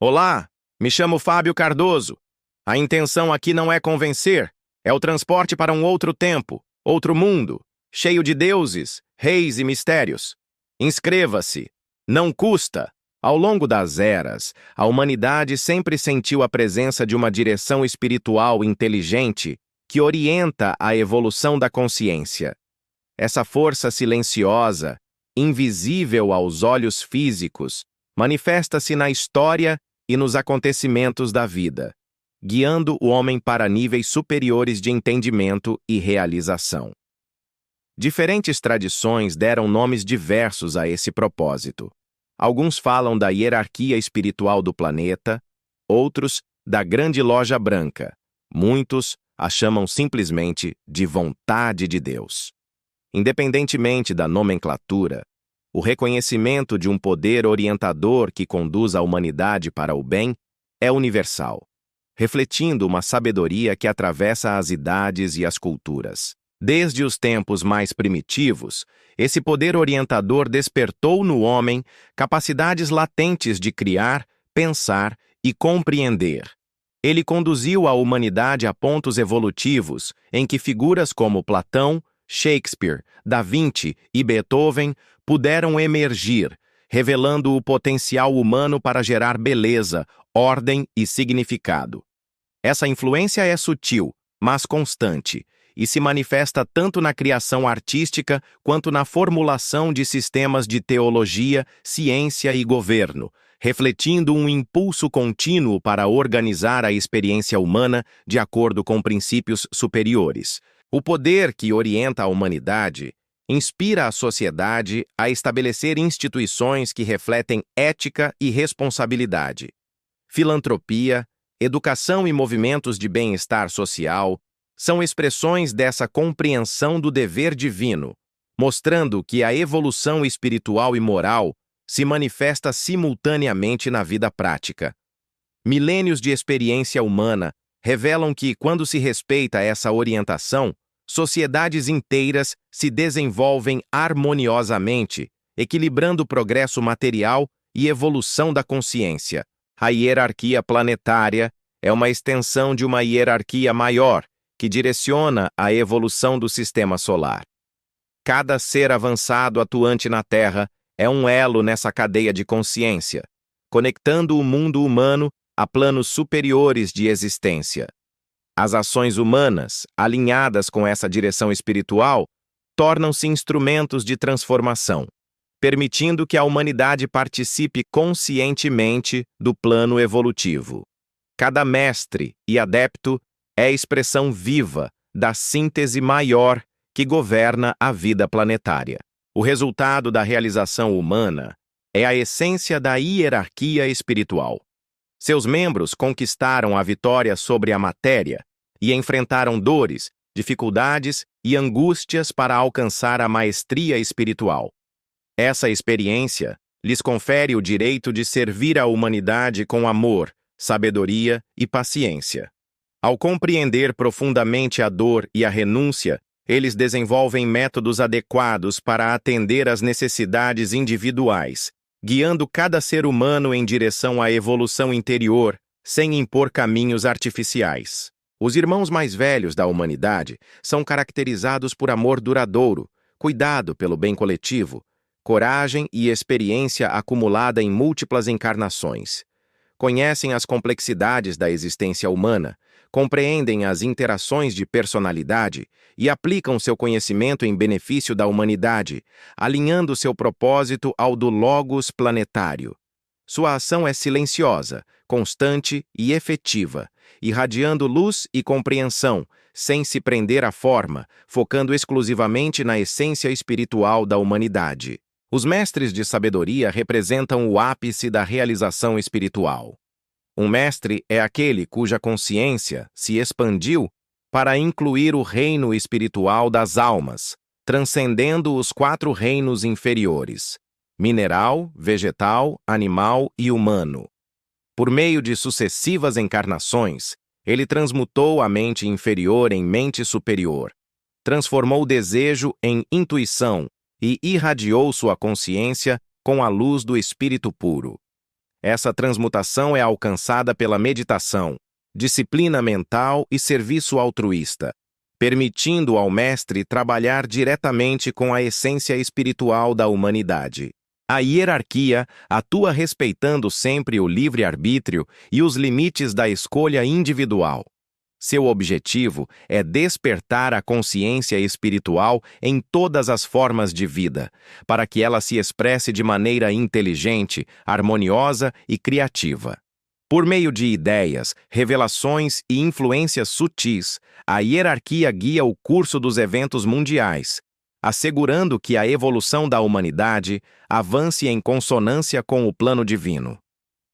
Olá, me chamo Fábio Cardoso. A intenção aqui não é convencer, é o transporte para um outro tempo, outro mundo, cheio de deuses, reis e mistérios. Inscreva-se. Não custa. Ao longo das eras, a humanidade sempre sentiu a presença de uma direção espiritual inteligente que orienta a evolução da consciência. Essa força silenciosa, invisível aos olhos físicos, manifesta-se na história e nos acontecimentos da vida, guiando o homem para níveis superiores de entendimento e realização. Diferentes tradições deram nomes diversos a esse propósito. Alguns falam da hierarquia espiritual do planeta, outros da grande loja branca. Muitos a chamam simplesmente de vontade de Deus. Independentemente da nomenclatura, o reconhecimento de um poder orientador que conduz a humanidade para o bem é universal, refletindo uma sabedoria que atravessa as idades e as culturas. Desde os tempos mais primitivos, esse poder orientador despertou no homem capacidades latentes de criar, pensar e compreender. Ele conduziu a humanidade a pontos evolutivos em que figuras como Platão, Shakespeare, Da Vinci e Beethoven puderam emergir, revelando o potencial humano para gerar beleza, ordem e significado. Essa influência é sutil, mas constante, e se manifesta tanto na criação artística quanto na formulação de sistemas de teologia, ciência e governo, refletindo um impulso contínuo para organizar a experiência humana de acordo com princípios superiores. O poder que orienta a humanidade inspira a sociedade a estabelecer instituições que refletem ética e responsabilidade. Filantropia, educação e movimentos de bem-estar social são expressões dessa compreensão do dever divino, mostrando que a evolução espiritual e moral se manifesta simultaneamente na vida prática. Milênios de experiência humana revelam que, quando se respeita essa orientação, sociedades inteiras se desenvolvem harmoniosamente, equilibrando o progresso material e evolução da consciência. A hierarquia planetária é uma extensão de uma hierarquia maior, que direciona a evolução do sistema solar. Cada ser avançado atuante na Terra é um elo nessa cadeia de consciência, conectando o mundo humano a planos superiores de existência. As ações humanas, alinhadas com essa direção espiritual, tornam-se instrumentos de transformação, permitindo que a humanidade participe conscientemente do plano evolutivo. Cada mestre e adepto é a expressão viva da síntese maior que governa a vida planetária. O resultado da realização humana é a essência da hierarquia espiritual. Seus membros conquistaram a vitória sobre a matéria e enfrentaram dores, dificuldades e angústias para alcançar a maestria espiritual. Essa experiência lhes confere o direito de servir a humanidade com amor, sabedoria e paciência. Ao compreender profundamente a dor e a renúncia, eles desenvolvem métodos adequados para atender às necessidades individuais, guiando cada ser humano em direção à evolução interior, sem impor caminhos artificiais. Os irmãos mais velhos da humanidade são caracterizados por amor duradouro, cuidado pelo bem coletivo, coragem e experiência acumulada em múltiplas encarnações. Conhecem as complexidades da existência humana, compreendem as interações de personalidade e aplicam seu conhecimento em benefício da humanidade, alinhando seu propósito ao do Logos planetário. Sua ação é silenciosa, constante e efetiva, irradiando luz e compreensão, sem se prender à forma, focando exclusivamente na essência espiritual da humanidade. Os mestres de sabedoria representam o ápice da realização espiritual. Um mestre é aquele cuja consciência se expandiu para incluir o reino espiritual das almas, transcendendo os 4 reinos inferiores: mineral, vegetal, animal e humano. Por meio de sucessivas encarnações, ele transmutou a mente inferior em mente superior, transformou o desejo em intuição e irradiou sua consciência com a luz do Espírito puro. Essa transmutação é alcançada pela meditação, disciplina mental e serviço altruísta, permitindo ao mestre trabalhar diretamente com a essência espiritual da humanidade. A hierarquia atua respeitando sempre o livre-arbítrio e os limites da escolha individual. Seu objetivo é despertar a consciência espiritual em todas as formas de vida, para que ela se expresse de maneira inteligente, harmoniosa e criativa. Por meio de ideias, revelações e influências sutis, a hierarquia guia o curso dos eventos mundiais, assegurando que a evolução da humanidade avance em consonância com o plano divino.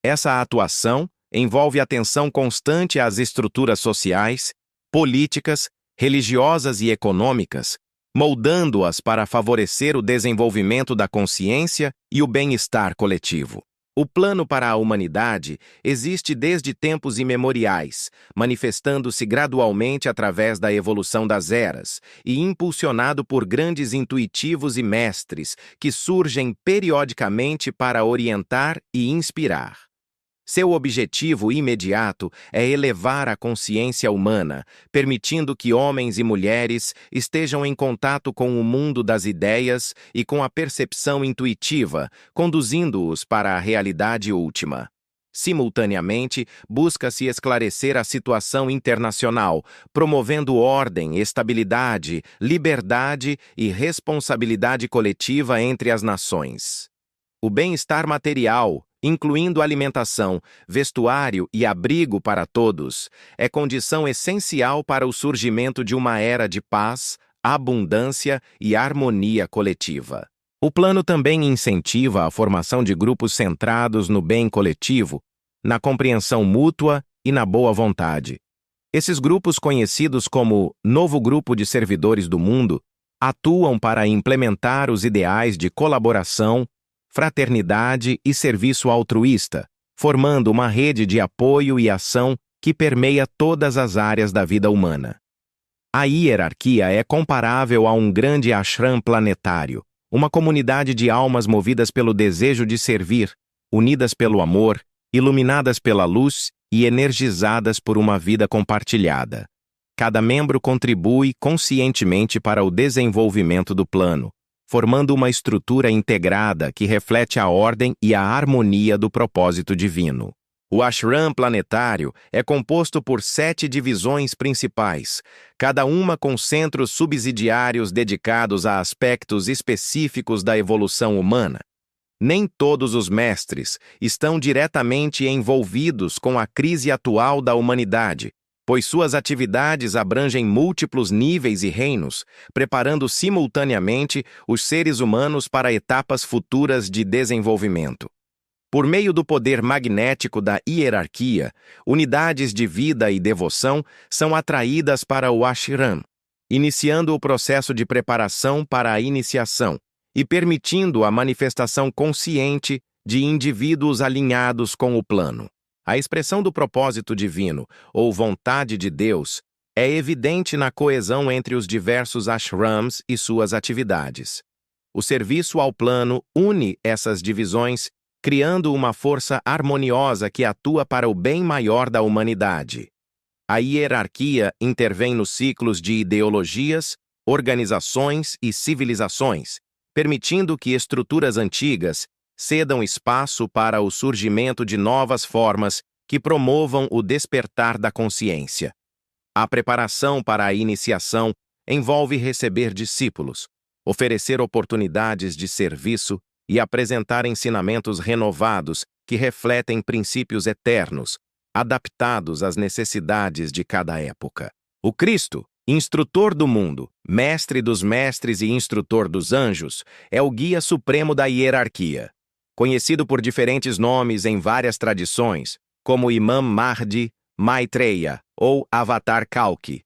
Essa atuação envolve atenção constante às estruturas sociais, políticas, religiosas e econômicas, moldando-as para favorecer o desenvolvimento da consciência e o bem-estar coletivo. O plano para a humanidade existe desde tempos imemoriais, manifestando-se gradualmente através da evolução das eras e impulsionado por grandes intuitivos e mestres que surgem periodicamente para orientar e inspirar. Seu objetivo imediato é elevar a consciência humana, permitindo que homens e mulheres estejam em contato com o mundo das ideias e com a percepção intuitiva, conduzindo-os para a realidade última. Simultaneamente, busca-se esclarecer a situação internacional, promovendo ordem, estabilidade, liberdade e responsabilidade coletiva entre as nações. O bem-estar material, incluindo alimentação, vestuário e abrigo para todos, é condição essencial para o surgimento de uma era de paz, abundância e harmonia coletiva. O plano também incentiva a formação de grupos centrados no bem coletivo, na compreensão mútua e na boa vontade. Esses grupos, conhecidos como Novo Grupo de Servidores do Mundo, atuam para implementar os ideais de colaboração, fraternidade e serviço altruísta, formando uma rede de apoio e ação que permeia todas as áreas da vida humana. A hierarquia é comparável a um grande ashram planetário, uma comunidade de almas movidas pelo desejo de servir, unidas pelo amor, iluminadas pela luz e energizadas por uma vida compartilhada. Cada membro contribui conscientemente para o desenvolvimento do plano, formando uma estrutura integrada que reflete a ordem e a harmonia do propósito divino. O ashram planetário é composto por 7 divisões principais, cada uma com centros subsidiários dedicados a aspectos específicos da evolução humana. Nem todos os mestres estão diretamente envolvidos com a crise atual da humanidade, pois suas atividades abrangem múltiplos níveis e reinos, preparando simultaneamente os seres humanos para etapas futuras de desenvolvimento. Por meio do poder magnético da hierarquia, unidades de vida e devoção são atraídas para o ashram, iniciando o processo de preparação para a iniciação e permitindo a manifestação consciente de indivíduos alinhados com o plano. A expressão do propósito divino, ou vontade de Deus, é evidente na coesão entre os diversos ashrams e suas atividades. O serviço ao plano une essas divisões, criando uma força harmoniosa que atua para o bem maior da humanidade. A hierarquia intervém nos ciclos de ideologias, organizações e civilizações, permitindo que estruturas antigas cedam espaço para o surgimento de novas formas que promovam o despertar da consciência. A preparação para a iniciação envolve receber discípulos, oferecer oportunidades de serviço e apresentar ensinamentos renovados que refletem princípios eternos, adaptados às necessidades de cada época. O Cristo, instrutor do mundo, mestre dos mestres e instrutor dos anjos, é o guia supremo da hierarquia. Conhecido por diferentes nomes em várias tradições, como Imam Mahdi, Maitreya ou Avatar Kalki.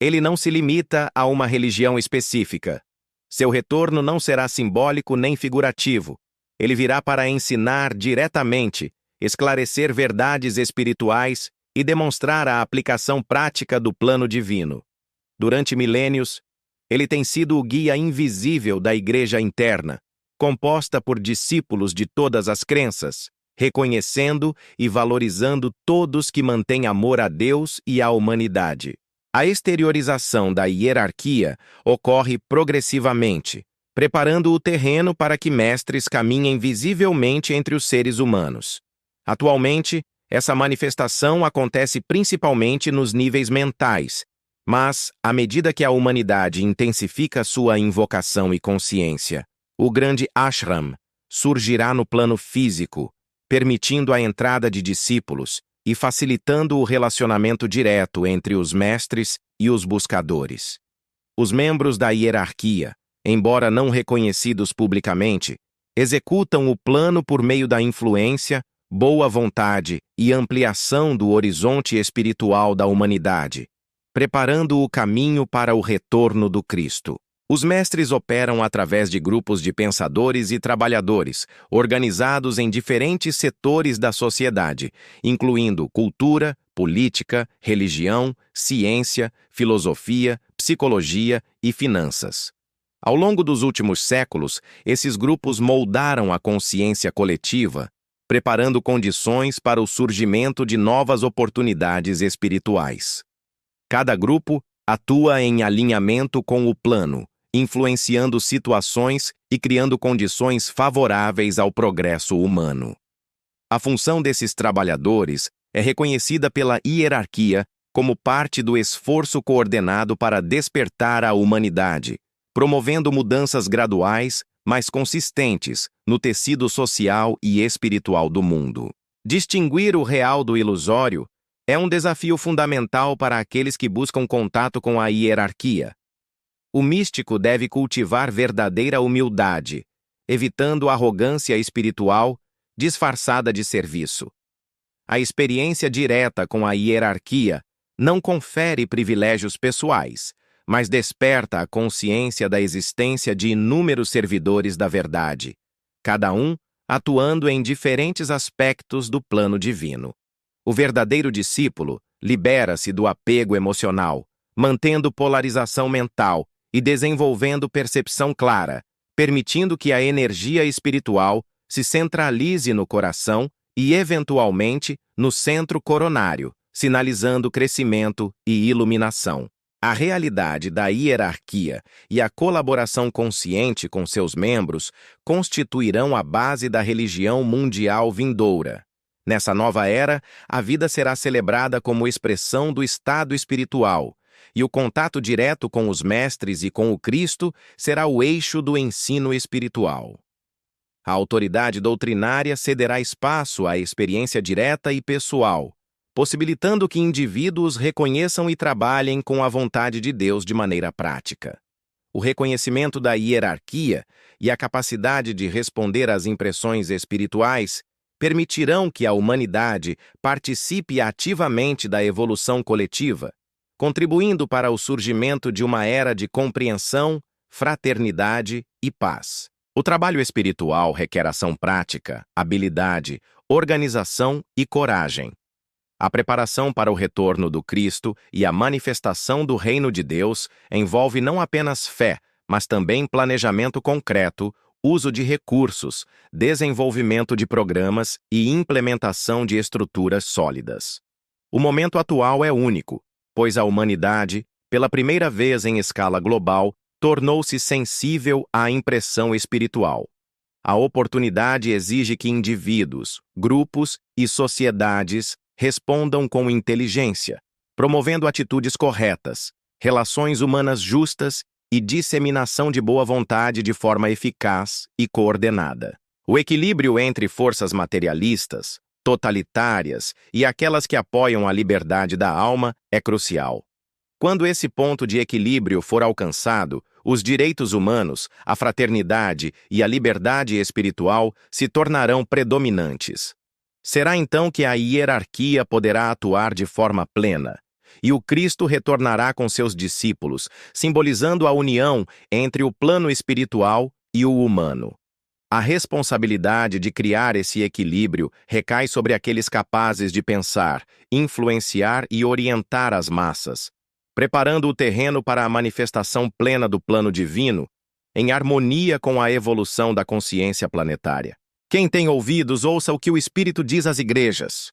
Ele não se limita a uma religião específica. Seu retorno não será simbólico nem figurativo. Ele virá para ensinar diretamente, esclarecer verdades espirituais e demonstrar a aplicação prática do plano divino. Durante milênios, ele tem sido o guia invisível da Igreja interna, composta por discípulos de todas as crenças, reconhecendo e valorizando todos que mantêm amor a Deus e à humanidade. A exteriorização da hierarquia ocorre progressivamente, preparando o terreno para que mestres caminhem visivelmente entre os seres humanos. Atualmente, essa manifestação acontece principalmente nos níveis mentais, mas, à medida que a humanidade intensifica sua invocação e consciência, o grande ashram surgirá no plano físico, permitindo a entrada de discípulos e facilitando o relacionamento direto entre os mestres e os buscadores. Os membros da hierarquia, embora não reconhecidos publicamente, executam o plano por meio da influência, boa vontade e ampliação do horizonte espiritual da humanidade, preparando o caminho para o retorno do Cristo. Os mestres operam através de grupos de pensadores e trabalhadores, organizados em diferentes setores da sociedade, incluindo cultura, política, religião, ciência, filosofia, psicologia e finanças. Ao longo dos últimos séculos, esses grupos moldaram a consciência coletiva, preparando condições para o surgimento de novas oportunidades espirituais. Cada grupo atua em alinhamento com o plano, influenciando situações e criando condições favoráveis ao progresso humano. A função desses trabalhadores é reconhecida pela hierarquia como parte do esforço coordenado para despertar a humanidade, promovendo mudanças graduais, mas consistentes, no tecido social e espiritual do mundo. Distinguir o real do ilusório é um desafio fundamental para aqueles que buscam contato com a hierarquia. O místico deve cultivar verdadeira humildade, evitando arrogância espiritual disfarçada de serviço. A experiência direta com a hierarquia não confere privilégios pessoais, mas desperta a consciência da existência de inúmeros servidores da verdade, cada um atuando em diferentes aspectos do plano divino. O verdadeiro discípulo libera-se do apego emocional, mantendo polarização mental e desenvolvendo percepção clara, permitindo que a energia espiritual se centralize no coração e, eventualmente, no centro coronário, sinalizando crescimento e iluminação. A realidade da hierarquia e a colaboração consciente com seus membros constituirão a base da religião mundial vindoura. Nessa nova era, a vida será celebrada como expressão do estado espiritual, e o contato direto com os mestres e com o Cristo será o eixo do ensino espiritual. A autoridade doutrinária cederá espaço à experiência direta e pessoal, possibilitando que indivíduos reconheçam e trabalhem com a vontade de Deus de maneira prática. O reconhecimento da hierarquia e a capacidade de responder às impressões espirituais permitirão que a humanidade participe ativamente da evolução coletiva, contribuindo para o surgimento de uma era de compreensão, fraternidade e paz. O trabalho espiritual requer ação prática, habilidade, organização e coragem. A preparação para o retorno do Cristo e a manifestação do reino de Deus envolve não apenas fé, mas também planejamento concreto, uso de recursos, desenvolvimento de programas e implementação de estruturas sólidas. O momento atual é único, pois a humanidade, pela primeira vez em escala global, tornou-se sensível à impressão espiritual. A oportunidade exige que indivíduos, grupos e sociedades respondam com inteligência, promovendo atitudes corretas, relações humanas justas e disseminação de boa vontade de forma eficaz e coordenada. O equilíbrio entre forças materialistas, totalitárias e aquelas que apoiam a liberdade da alma é crucial. Quando esse ponto de equilíbrio for alcançado, os direitos humanos, a fraternidade e a liberdade espiritual se tornarão predominantes. Será então que a hierarquia poderá atuar de forma plena, e o Cristo retornará com seus discípulos, simbolizando a união entre o plano espiritual e o humano. A responsabilidade de criar esse equilíbrio recai sobre aqueles capazes de pensar, influenciar e orientar as massas, preparando o terreno para a manifestação plena do plano divino, em harmonia com a evolução da consciência planetária. Quem tem ouvidos, ouça o que o Espírito diz às igrejas.